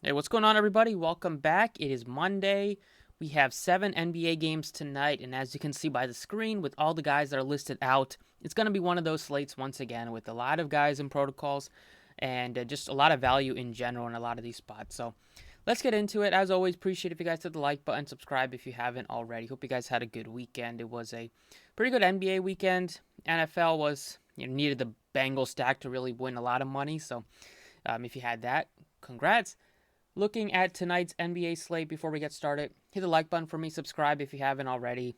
Hey, what's going on, everybody? Welcome back. It is Monday. We have 7 NBA games tonight, and as you can see by the screen, with all the guys that are listed out, it's going to be one of those slates once again with a lot of guys in protocols and just a lot of value in general in a lot of these spots. So let's get into it. As always, appreciate if you guys hit the like button, subscribe if you haven't already. Hope you guys had a good weekend. It was a pretty good NBA weekend. NFL was needed the Bengals stack to really win a lot of money. So if you had that, congrats. Looking at tonight's NBA slate before we get started, hit the like button for me, subscribe if you haven't already.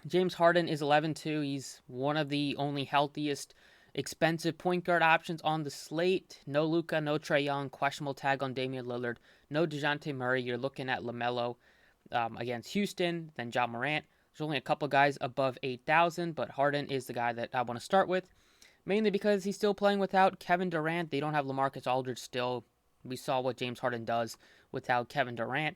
James Harden is 11-2. He's one of the only healthiest, expensive point guard options on the slate. No Luka, no Trae Young, questionable tag on Damian Lillard, no DeJounte Murray. You're looking at LaMelo against Houston, then Ja Morant. There's only a couple guys above 8,000, but Harden is the guy that I want to start with, mainly because he's still playing without Kevin Durant. They don't have LaMarcus Aldridge still. We saw what James Harden does without Kevin Durant.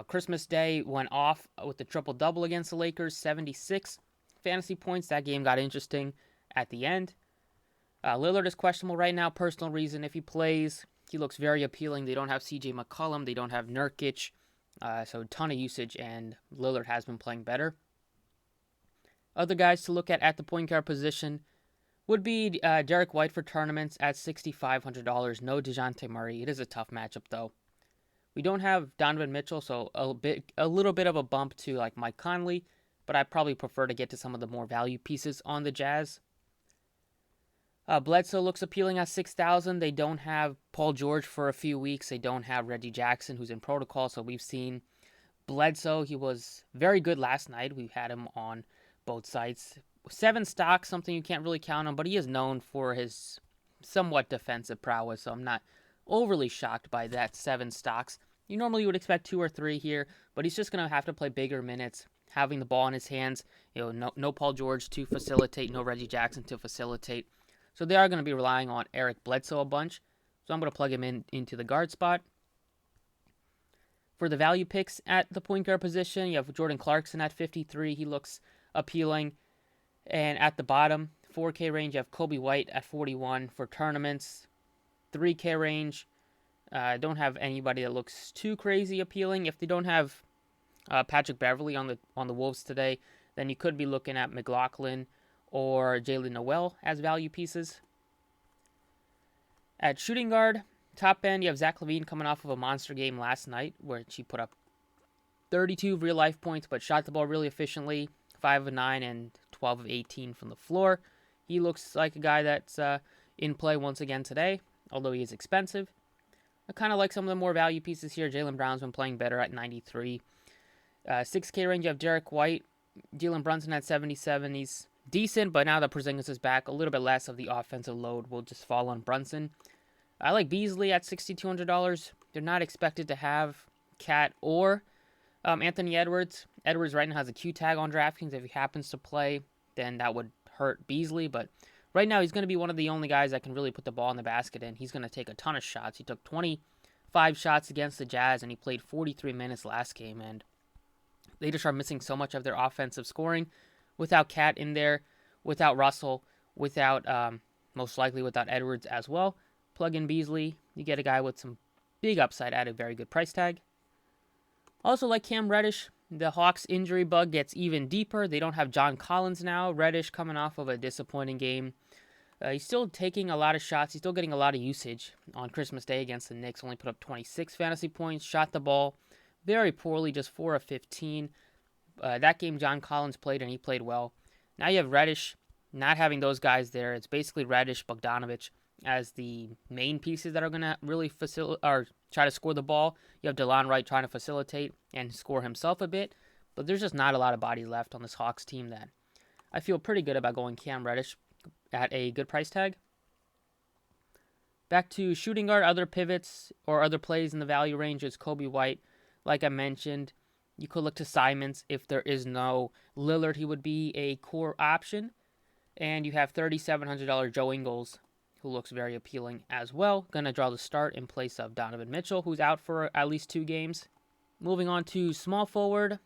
Christmas Day went off with the triple-double against the Lakers, 76 fantasy points. That game got interesting at the end. Lillard is questionable right now, personal reason. If he plays, he looks very appealing. They don't have CJ McCollum. They don't have Nurkic. So a ton of usage, and Lillard has been playing better. Other guys to look at the point guard position would be Derek White for tournaments at $6,500. No DeJounte Murray. It is a tough matchup, though. We don't have Donovan Mitchell, so a little bit of a bump to like Mike Conley, but I probably prefer to get to some of the more value pieces on the Jazz. Bledsoe looks appealing at 6,000. They don't have Paul George for a few weeks. They don't have Reggie Jackson, who's in protocol. So we've seen Bledsoe. He was very good last night. We had him on both sites. 7 stocks, something you can't really count on, but he is known for his somewhat defensive prowess. So I'm not overly shocked by that 7 stocks. You normally would expect 2 or 3 here, but he's just going to have to play bigger minutes, having the ball in his hands. No Paul George to facilitate, no Reggie Jackson to facilitate. So they are going to be relying on Eric Bledsoe a bunch. So I'm going to plug him into the guard spot. For the value picks at the point guard position, you have Jordan Clarkson at 53. He looks appealing. And at the bottom, 4K range, you have Kobe White at 41 for tournaments. 3K range, don't have anybody that looks too crazy appealing. If they don't have Patrick Beverly on the Wolves today, then you could be looking at McLaughlin or Jalen Noel as value pieces. At shooting guard, top end, you have Zach LaVine coming off of a monster game last night where he put up 32 real life points, but shot the ball really efficiently, 5 of 9 and 12 of 18 from the floor. He looks like a guy that's in play once again today, although he is expensive. I kind of like some of the more value pieces here. Jaylen Brown's been playing better at 93. 6K range, you have Derek White, Jalen Brunson at 77. He's decent, but now that Porzingis is back, a little bit less of the offensive load will just fall on Brunson. I like Beasley at $6,200. They're not expected to have Cat or Anthony Edwards. Edwards right now has a Q tag on DraftKings. If he happens to play, then that would hurt Beasley. But right now, he's going to be one of the only guys that can really put the ball in the basket, and he's going to take a ton of shots. He took 25 shots against the Jazz, and he played 43 minutes last game. And they just are missing so much of their offensive scoring without Cat in there, without Russell, without most likely without Edwards as well. Plug in Beasley, you get a guy with some big upside at a very good price tag. Also, like Cam Reddish, the Hawks injury bug gets even deeper. They don't have John Collins now. Reddish coming off of a disappointing game. He's still taking a lot of shots. He's still getting a lot of usage on Christmas Day against the Knicks. Only put up 26 fantasy points. Shot the ball very poorly, just 4 of 15. That game, John Collins played, and he played well. Now you have Reddish not having those guys there. It's basically Reddish, Bogdanovich as the main pieces that are going to really try to score the ball. You have DeLon Wright trying to facilitate and score himself a bit, but there's just not a lot of bodies left on this Hawks team that I feel pretty good about going Cam Reddish at a good price tag. Back to shooting guard, other pivots or other plays in the value range is Kobe White. Like I mentioned, you could look to Simons. If there is no Lillard, he would be a core option. And you have $3,700 Joe Ingles, who looks very appealing as well. Going to draw the start in place of Donovan Mitchell, who's out for at least 2 games. Moving on to small forward,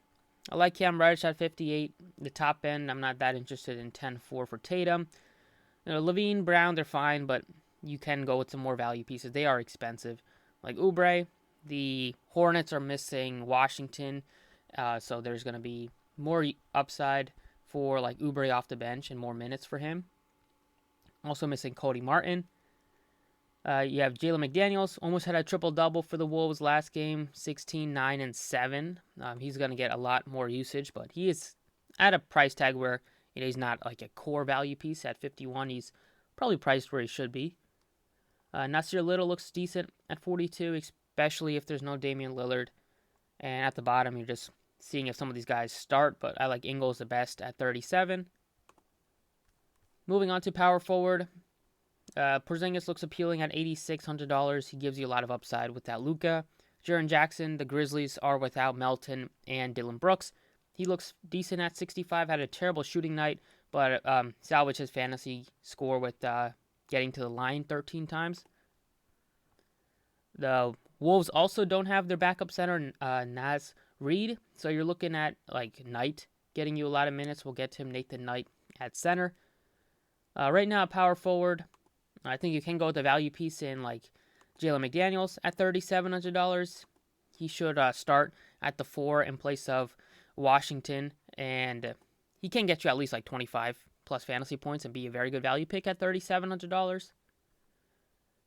I like Cam Reddish at 58. The top end, I'm not that interested in 10-4 for Tatum. Levine, Brown, they're fine, but you can go with some more value pieces. They are expensive. Like Oubre, The Hornets are missing Washington, so there's going to be more upside for like Oubre off the bench and more minutes for him. Also missing Cody Martin. You have Jalen McDaniels, almost had a triple-double for the Wolves last game, 16, 9, and 7. He's going to get a lot more usage, but he is at a price tag where he's not like a core value piece at 51. He's probably priced where he should be. Nasir Little looks decent at 42, especially if there's no Damian Lillard. And at the bottom, you're just seeing if some of these guys start, but I like Ingles the best at 37. Moving on to power forward. Porzingis looks appealing at $8,600. He gives you a lot of upside without Luka. Jaren Jackson, the Grizzlies are without Melton and Dillon Brooks. He looks decent at 65. Had a terrible shooting night, but salvaged his fantasy score with getting to the line 13 times. The Wolves also don't have their backup center, Naz Reid. So you're looking at like Knight getting you a lot of minutes. We'll get to him, Nathan Knight at center. Right now, power forward, I think you can go with a value piece in like Jalen McDaniels at $3,700. He should start at the 4 in place of Washington, and he can get you at least like 25 plus fantasy points and be a very good value pick at $3,700.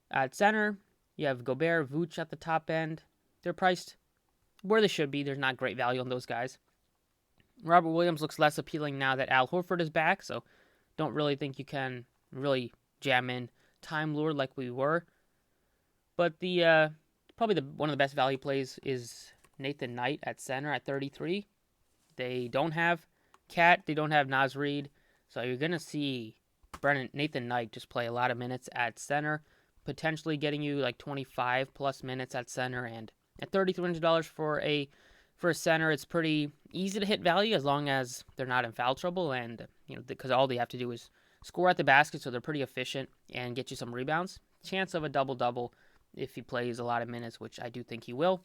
At center, you have Gobert, Vooch at the top end. They're priced where they should be. There's not great value on those guys. Robert Williams looks less appealing now that Al Horford is back, so don't really think you can really jam in Time Lord like we were. But the probably one of the best value plays is Nathan Knight at center at 33. They don't have Cat, they don't have Naz Reid, so you're gonna see Nathan Knight just play a lot of minutes at center, potentially getting you like 25 plus minutes at center. And at $3,300 for a center, it's pretty easy to hit value as long as they're not in foul trouble, and because all they have to do is score at the basket, so they're pretty efficient and get you some rebounds. Chance of a double-double if he plays a lot of minutes, which I do think he will.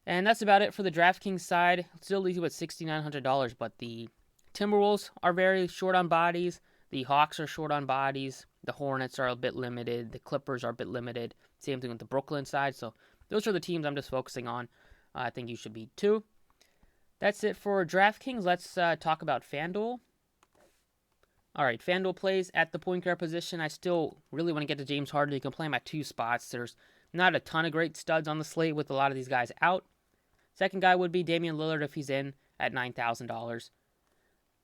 And that's about it for the DraftKings side. Still easy with $6,900, but the Timberwolves are very short on bodies. The Hawks are short on bodies. The Hornets are a bit limited. The Clippers are a bit limited. Same thing with the Brooklyn side. So those are the teams I'm just focusing on. I think you should be too. That's it for DraftKings. Let's talk about FanDuel. All right, FanDuel plays at the point guard position. I still really want to get to James Harden. You can play him at 2 spots. There's not a ton of great studs on the slate with a lot of these guys out. Second guy would be Damian Lillard if he's in at $9,000.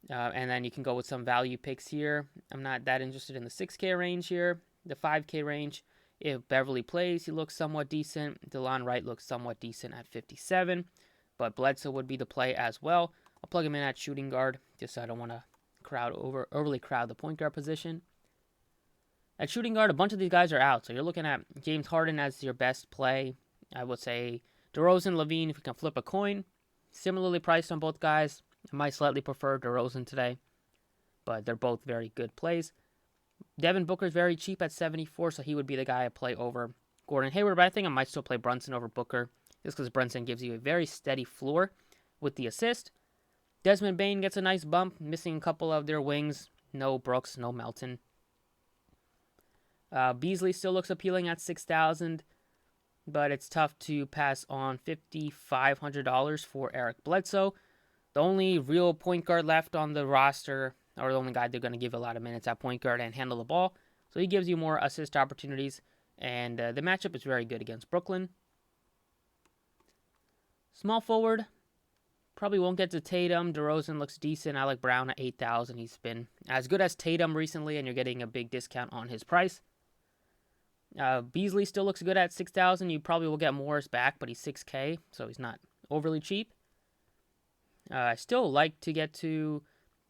And then you can go with some value picks here. I'm not that interested in the 6K range here. The 5K range, if Beverly plays, he looks somewhat decent. DeLon Wright looks somewhat decent at 57. But Bledsoe would be the play as well. I'll plug him in at shooting guard just so I don't want to overly crowd the point guard position. At shooting guard, a bunch of these guys are out. So you're looking at James Harden as your best play. I would say DeRozan, Levine, if you can flip a coin. Similarly priced on both guys. I might slightly prefer DeRozan today, but they're both very good plays. Devin Booker's very cheap at 74, so he would be the guy I play over Gordon Hayward, but I think I might still play Brunson over Booker, just because Brunson gives you a very steady floor with the assist. Desmond Bane gets a nice bump, missing a couple of their wings. No Brooks, no Melton. Beasley still looks appealing at $6,000, but it's tough to pass on $5,500 for Eric Bledsoe. The only real point guard left on the roster, or the only guy they're going to give a lot of minutes at point guard and handle the ball. So he gives you more assist opportunities, and the matchup is very good against Brooklyn. Small forward, probably won't get to Tatum. DeRozan looks decent. I like Brown at $8,000. He's been as good as Tatum recently, and you're getting a big discount on his price. Beasley still looks good at $6,000. You probably will get Morris back, but he's $6K, so he's not overly cheap. I still like to get to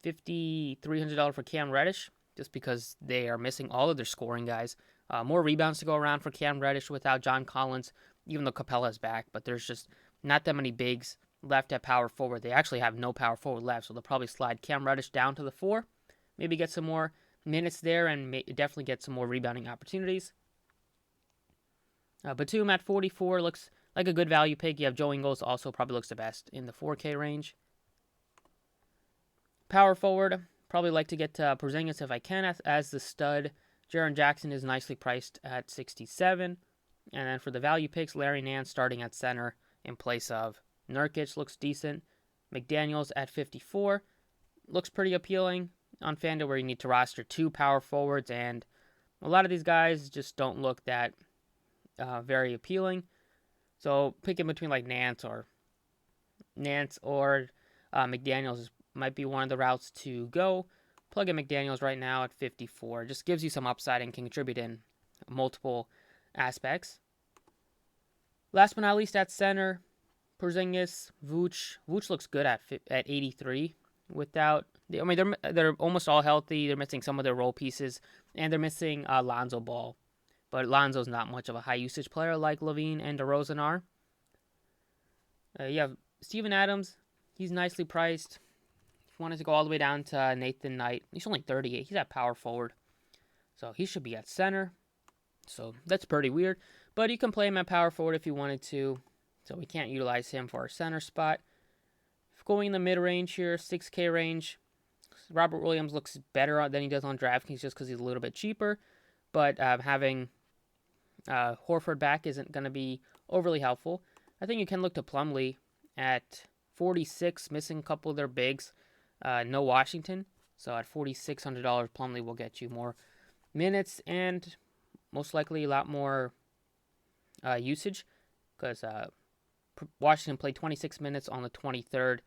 $5,300 for Cam Reddish, just because they are missing all of their scoring guys. More rebounds to go around for Cam Reddish without John Collins, even though Capella's back, but there's just not that many bigs left at power forward. They actually have no power forward left, so they'll probably slide Cam Reddish down to the 4, maybe get some more minutes there, and definitely get some more rebounding opportunities. Batum at 44 looks like a good value pick. You have Joe Ingles, also probably looks the best in the 4K range. Power forward, probably like to get Porzingis if I can as the stud. Jaren Jackson is nicely priced at 67. And then for the value picks, Larry Nance starting at center in place of Nurkic looks decent. McDaniels at 54 looks pretty appealing on Fanduel, where you need to roster 2 power forwards, and a lot of these guys just don't look that very appealing. So picking between like Nance or McDaniels might be one of the routes to go. Plug in McDaniels right now at 54. Just gives you some upside and can contribute in multiple aspects. Last but not least, at center, Porzingis, Vooch. Vooch looks good at 83. They're almost all healthy. They're missing some of their role pieces, and they're missing Lonzo Ball. But Lonzo's not much of a high usage player like LaVine and DeRozan are. You have Steven Adams. He's nicely priced. If you wanted to go all the way down to Nathan Knight, he's only 38. He's at power forward, so he should be at center. So that's pretty weird. But you can play him at power forward if you wanted to. So we can't utilize him for our center spot. Going in the mid-range here, 6K range, Robert Williams looks better than he does on DraftKings just because he's a little bit cheaper. But having Horford back isn't going to be overly helpful. I think you can look to Plumlee at 46, missing a couple of their bigs. No Washington. So at $4,600, Plumlee will get you more minutes and most likely a lot more usage, because Washington played 26 minutes on the 23rd,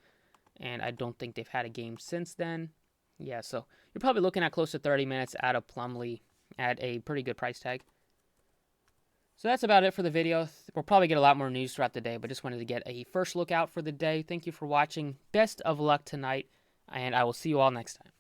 and I don't think they've had a game since then. Yeah, so you're probably looking at close to 30 minutes out of Plumlee at a pretty good price tag. So that's about it for the video. We'll probably get a lot more news throughout the day, but just wanted to get a first look out for the day. Thank you for watching. Best of luck tonight, and I will see you all next time.